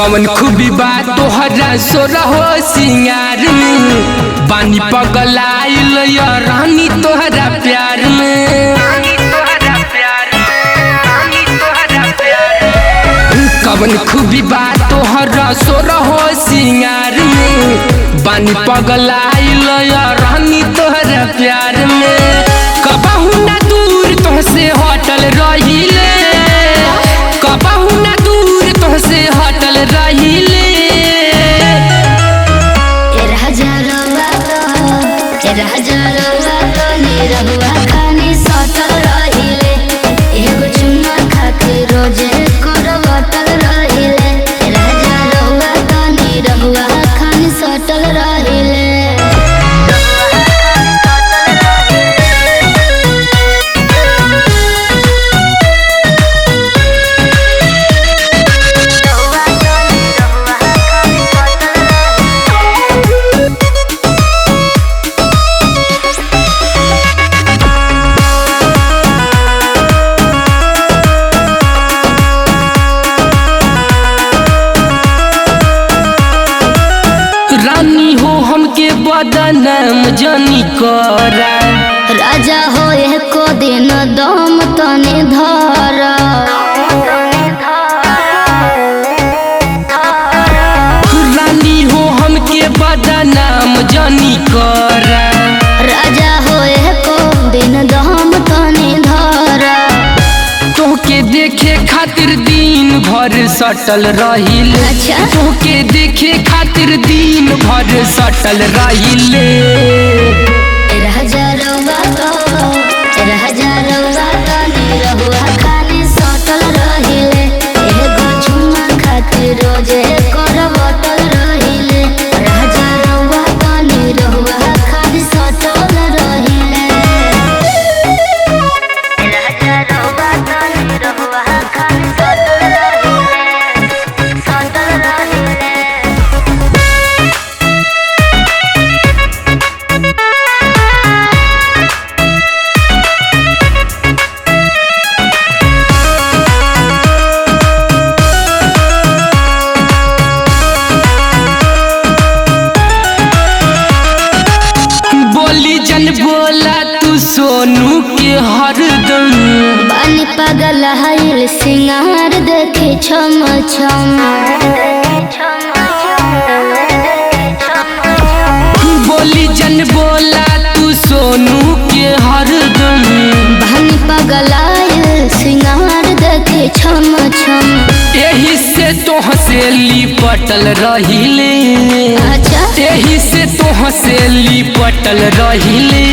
कवन खूबी बा तोहरा सोरहो सिंगार में बानी पगलाइल या रानी तोहरा प्यार में। कवन खूबी बा तोहरा सोरहो सिंगार में बानी पगलाइल या रानी तोहरा प्यार में। कबहू ना दूर तोहसे हटल रहिले, कबहू ना दूर तोहसे हटल रहिले। निरहुआ खानी सटल रहिले, एगो चुम्मा खातिर रोजे करवटल रहिले। राजा रहुआ तो निरहुआ खानी सटल रहिले। रानी हो हमके बदनाम जानी करा, राजा हो एको दिन दम तने धरा। रानी हो हमके बदनाम जानी करा, राजा हो एको दिन दम तने धरा। तोहके देखे खातिर दिन भर सटल रहिले। अच्छा। तोहके देखे खातिर दिन भर सटल रहिले। राजा रहुआ तो निरहुआ खानी सटल रहिले, एगो चुम्मा खातिर रोजे करवटल रहिले। राजा रहुआ तो निरहुआ खानी सटल रहिले। राजा रहुआ तो निरहुआ खानी सटल रहिले, सटल रहिले। बोली जन बोला तू सोनू के हरदम, बानी पागल हाइल सिंगार देखे छम छम। बोली जन बोला तू सोनू के हरदम, बानी पागल हाइल सिंगार देखे छम छम। यही से तोहसे लिपटल रहिले। अच्छा। यही से तोहसे लिपटल रहिले।